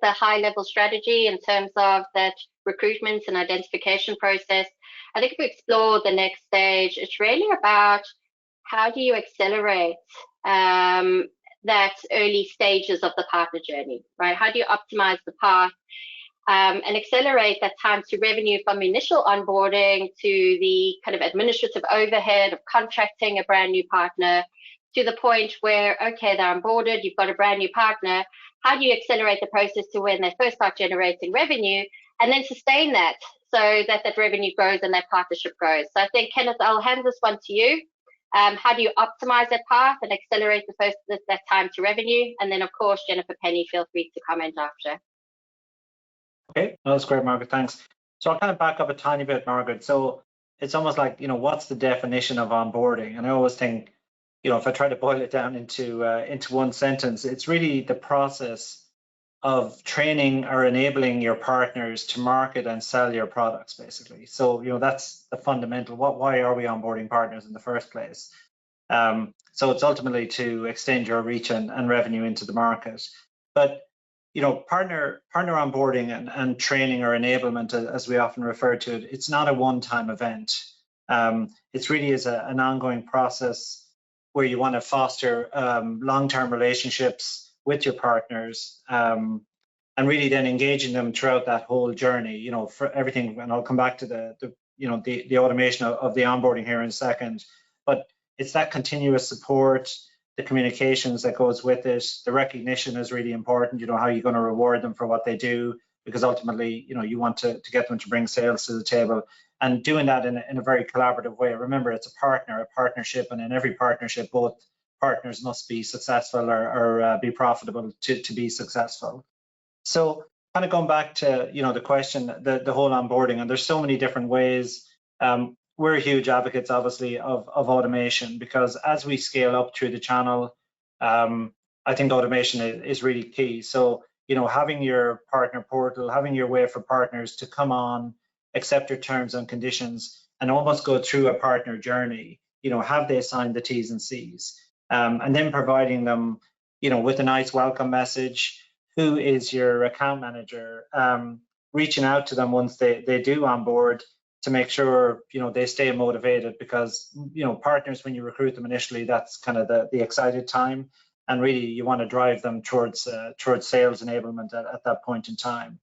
the high level strategy in terms of that recruitment and identification process. I think if we explore the next stage, it's really about how do you accelerate that early stages of the partner journey, right? How do you optimize the path and accelerate that time to revenue from initial onboarding to the kind of administrative overhead of contracting a brand new partner to the point where, okay, they're onboarded, you've got a brand new partner. How do you accelerate the process to when they first start generating revenue and then sustain that so that that revenue grows and that partnership grows? So I think, Kenneth, I'll hand this one to you. How do you optimize that path and accelerate that time to revenue? And then, of course, Jennifer, Penny, feel free to comment after. Okay, that's great, Margaret, thanks. So I'll kind of back up a tiny bit, Margaret. So it's almost like, what's the definition of onboarding? And I always think, if I try to boil it down into one sentence, it's really the process of training or enabling your partners to market and sell your products, basically. So, that's the fundamental. Why are we onboarding partners in the first place? So it's ultimately to extend your reach and revenue into the market. But partner onboarding and training or enablement, as we often refer to it, it's not a one-time event. It's really is an ongoing process where you want to foster long-term relationships with your partners and really then engaging them throughout that whole journey, for everything. And I'll come back to the automation of the onboarding here in a second. But it's that continuous support, the communications that goes with it. The recognition is really important. How you're going to reward them for what they do, because ultimately, you want to get them to bring sales to the table, and doing that in a very collaborative way. Remember, it's a partnership, and in every partnership, both partners must be successful or be profitable to be successful. So kind of going back to, the question, the whole onboarding, and there's so many different ways. We're huge advocates, obviously, of automation, because as we scale up through the channel, I think automation is really key. So, having your partner portal, having your way for partners to come on, accept your terms and conditions, and almost go through a partner journey. Have they signed the T's and C's? And then providing them, with a nice welcome message. Who is your account manager? Reaching out to them once they do onboard, to make sure they stay motivated, because partners, when you recruit them initially, that's kind of the excited time, and really you want to drive them towards sales enablement at that point in time.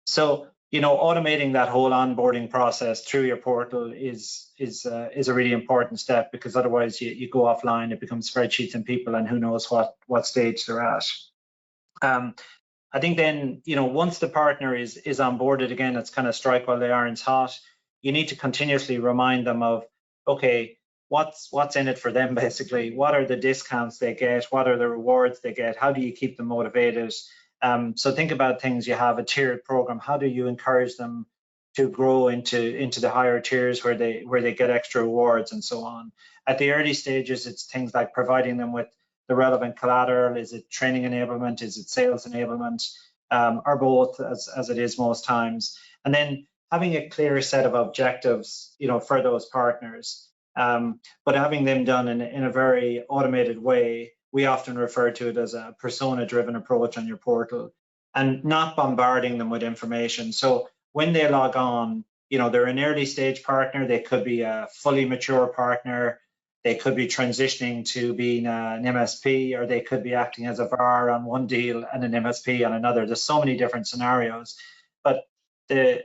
So automating that whole onboarding process through your portal is a really important step, because otherwise you go offline, it becomes spreadsheets and people, and who knows what stage they're at. I think then once the partner is onboarded, again, it's kind of strike while the iron's hot. You need to continuously remind them of, okay, what's in it for them, basically. What are the discounts they get? What are the rewards they get? How do you keep them motivated? So think about things. You have a tiered program. How do you encourage them to grow into the higher tiers where they get extra rewards and so on? At the early stages, it's things like providing them with the relevant collateral. Is it training enablement? Is it sales enablement? Or both, as it is most times. And then having a clear set of objectives, for those partners, but having them done in a very automated way. We often refer to it as a persona-driven approach on your portal, and not bombarding them with information. So when they log on, they're an early stage partner. They could be a fully mature partner. They could be transitioning to being an MSP, or they could be acting as a VAR on one deal and an MSP on another. There's so many different scenarios, but the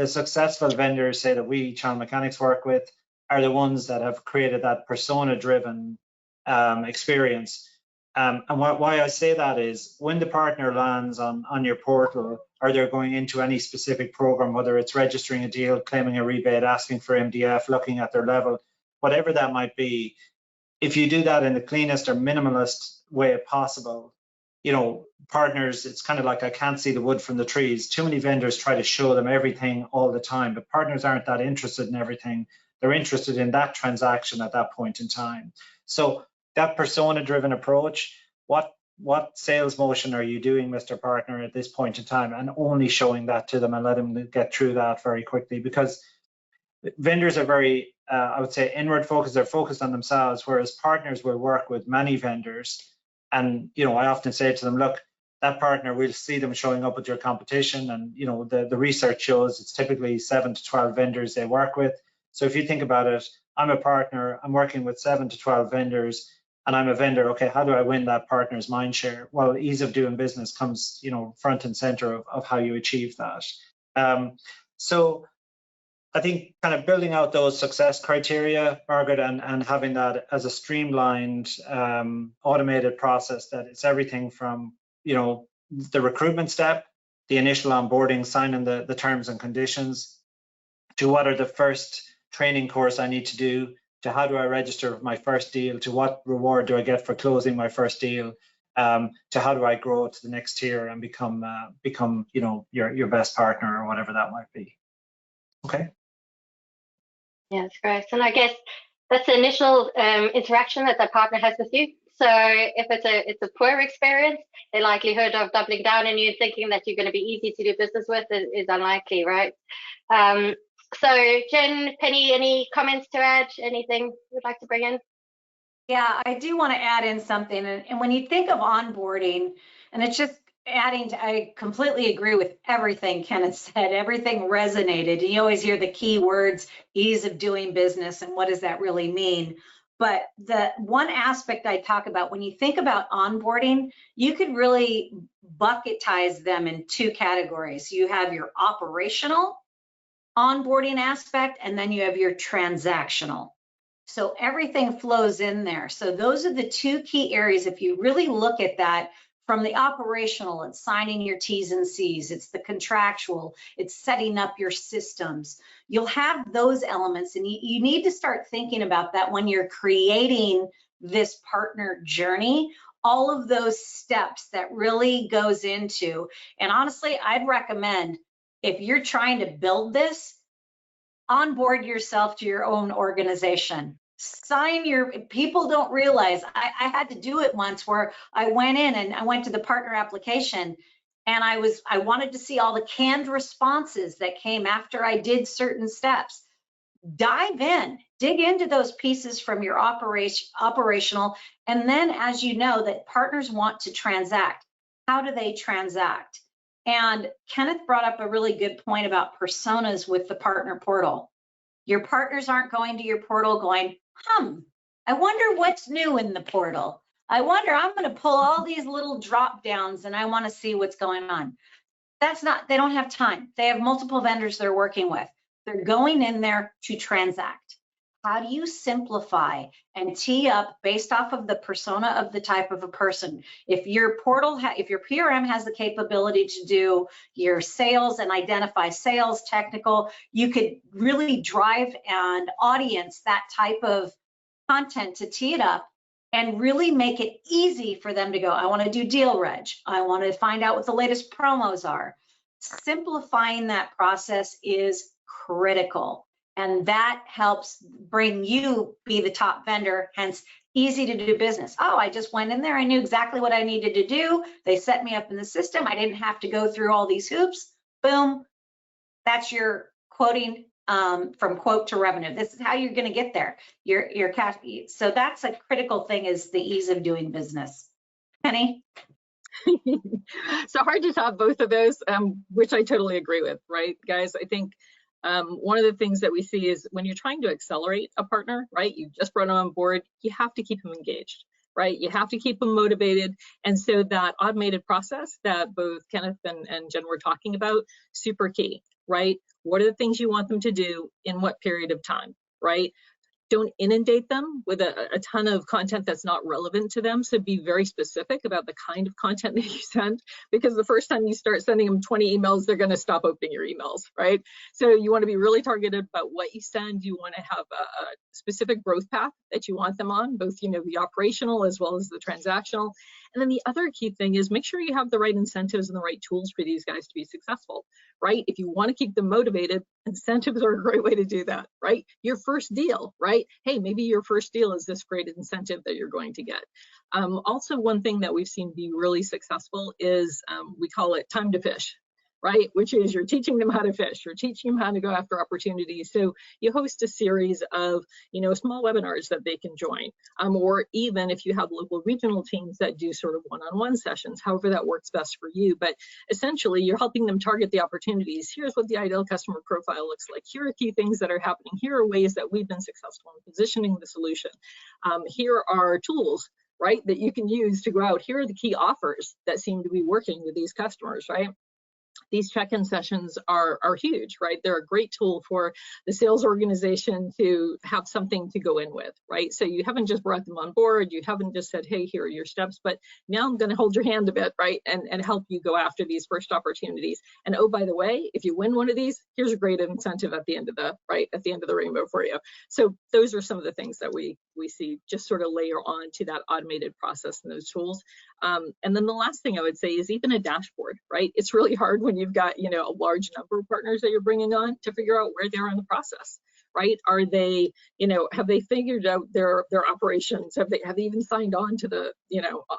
successful vendors, say, that we channel mechanics work with, are the ones that have created that persona-driven experience. And why I say that is, when the partner lands on your portal, or they're going into any specific program, whether it's registering a deal, claiming a rebate, asking for MDF, looking at their level, whatever that might be, if you do that in the cleanest or minimalist way possible, partners, it's kind of like, I can't see the wood from the trees. Too many vendors try to show them everything all the time, but partners aren't that interested in everything. They're interested in that transaction at that point in time. So that persona-driven approach, what sales motion are you doing, Mr. Partner, at this point in time, and only showing that to them and let them get through that very quickly, because vendors are very, I would say, inward focused. They're focused on themselves, whereas partners will work with many vendors. And I often say to them, look, that partner will see them showing up with your competition. And, you know, the research shows it's typically 7 to 12 vendors they work with. So if you think about it, I'm a partner, I'm working with 7 to 12 vendors, and I'm a vendor. Okay, how do I win that partner's mind share? Well, ease of doing business comes, you know, front and center of how you achieve that. So I think kind of building out those success criteria, Margaret, and having that as a streamlined, automated process, that it's everything from, you know, the recruitment step, the initial onboarding, signing the terms and conditions, to what are the first training course I need to do, to how do I register my first deal, to what reward do I get for closing my first deal, to how do I grow to the next tier and become you know, your best partner or whatever that might be. Okay. Yeah, that's great. And I guess that's the initial interaction that the partner has with you. So if it's a poor experience, the likelihood of doubling down on you and thinking that you're going to be easy to do business with is unlikely, right? So Jen, Penny, any comments to add? Anything you'd like to bring in? Yeah, I do want to add in something. And when you think of onboarding, and it's just adding to, I completely agree with everything Kenneth said. Everything resonated. You always hear the key words, ease of doing business, and what does that really mean? But the one aspect I talk about, when you think about onboarding, you could really bucketize them in 2 categories. You have your operational onboarding aspect, and then you have your transactional. So everything flows in there. So those are the 2 key areas. If you really look at that from the operational, it's signing your T's and C's, it's the contractual, it's setting up your systems. You'll have those elements, and you need to start thinking about that when you're creating this partner journey, all of those steps that really goes into. And honestly, I'd recommend, if you're trying to build this, onboard yourself to your own organization. Sign your, people don't realize, I had to do it once where I went in and I went to the partner application, and I wanted to see all the canned responses that came after I did certain steps. Dive in, dig into those pieces from your operational, and then, as you know, that partners want to transact. How do they transact? And Kenneth brought up a really good point about personas with the partner portal. Your partners aren't going to your portal going, I wonder what's new in the portal. I wonder, I'm going to pull all these little drop downs and I want to see what's going on. That's not, they don't have time. They have multiple vendors they're working with. They're going in there to transact. How do you simplify and tee up based off of the persona of the type of a person? If your portal, if your PRM has the capability to do your sales and identify sales, technical, you could really drive and audience that type of content to tee it up and really make it easy for them to go, I want to do deal reg. I want to find out what the latest promos are. Simplifying that process is critical. And that helps bring you be the top vendor, hence easy to do business. Oh, I just went in there. I knew exactly what I needed to do. They set me up in the system. I didn't have to go through all these hoops. Boom. That's your quoting from quote to revenue. This is how you're going to get there. Your cash. So that's a critical thing, is the ease of doing business. Penny? So hard to top both of those, which I totally agree with, right, guys? I think one of the things that we see is when you're trying to accelerate a partner, right, you just brought them on board, you have to keep them engaged, right? You have to keep them motivated. And so that automated process that both Kenneth and Jen were talking about, super key, right? What are the things you want them to do in what period of time, right? Don't inundate them with a ton of content that's not relevant to them. So be very specific about the kind of content that you send, because the first time you start sending them 20 emails, they're going to stop opening your emails, right? So you want to be really targeted about what you send. You want to have a specific growth path that you want them on, both, you know, the operational as well as the transactional. And then the other key thing is make sure you have the right incentives and the right tools for these guys to be successful, right? If you want to keep them motivated, incentives are a great way to do that, right? Your first deal, right? Hey, maybe your first deal is this great incentive that you're going to get. Also, one thing that we've seen be really successful is we call it time to fish. right? Which is you're teaching them how to fish, you're teaching them how to go after opportunities. So you host a series of, small webinars that they can join, or even if you have local regional teams that do sort of one-on-one sessions, however that works best for you. But essentially, you're helping them target the opportunities. Here's what the ideal customer profile looks like. Here are key things that are happening. Here are ways that we've been successful in positioning the solution. Here are tools, right, that you can use to go out. Here are the key offers that seem to be working with these customers, right? These check-in sessions are huge, right? They're a great tool for the sales organization to have something to go in with, right? So you haven't just brought them on board, you haven't just said, hey, here are your steps, but now I'm going to hold your hand a bit, right? And help you go after these first opportunities. And oh, by the way, if you win one of these, here's a great incentive at the end of the, right, at the end of the rainbow for you. So those are some of the things that we see just sort of layer on to that automated process and those tools. And then the last thing I would say is even a dashboard, right? It's really hard when you've got, a large number of partners that you're bringing on to figure out where they're in the process, right? Are they, have they figured out their operations? Have they even signed on to the,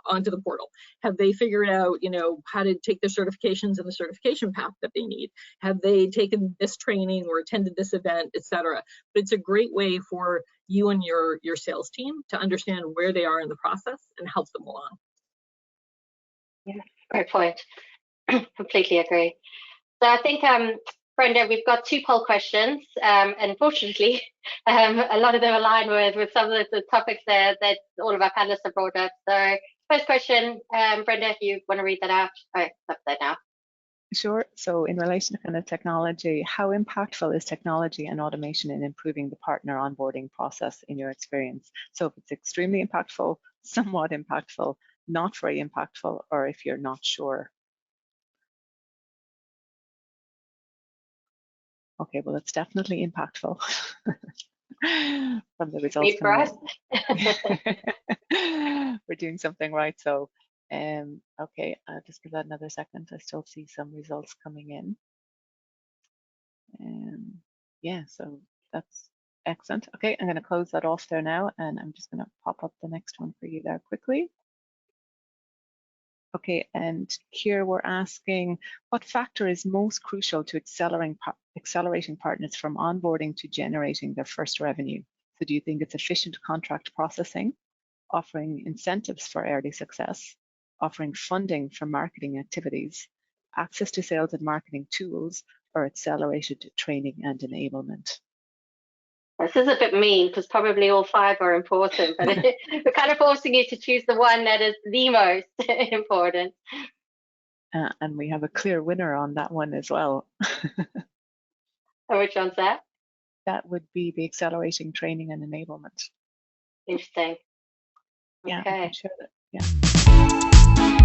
onto the portal? Have they figured out, how to take their certifications and the certification path that they need? Have they taken this training or attended this event, et cetera? But it's a great way for you and your sales team to understand where they are in the process and help them along. Yeah, great point. Completely agree. So I think, Brenda, we've got 2 poll questions. Unfortunately, a lot of them align with some of the topics there that all of our panelists have brought up. So first question, Brenda, if you want to read that out. Oh, it's up there now. Sure. So in relation to kind of technology, how impactful is technology and automation in improving the partner onboarding process in your experience? So if it's extremely impactful, somewhat impactful, not very impactful, or if you're not sure. Okay, well, it's definitely impactful from the results. For us. We're doing something right. So, okay, I'll just give that another second. I still see some results coming in. Yeah, so that's excellent. Okay, I'm going to close that off there now, and I'm just going to pop up the next one for you there quickly. Okay, and here we're asking, what factor is most crucial to accelerating partners from onboarding to generating their first revenue? So do you think it's efficient contract processing, offering incentives for early success, offering funding for marketing activities, access to sales and marketing tools, or accelerated training and enablement? This is a bit mean because probably all 5 are important, but we're kind of forcing you to choose the one that is the most important. And we have a clear winner on that one as well. And which one's that? That would be the accelerating training and enablement. Interesting. Yeah, okay. I can share that. Yeah.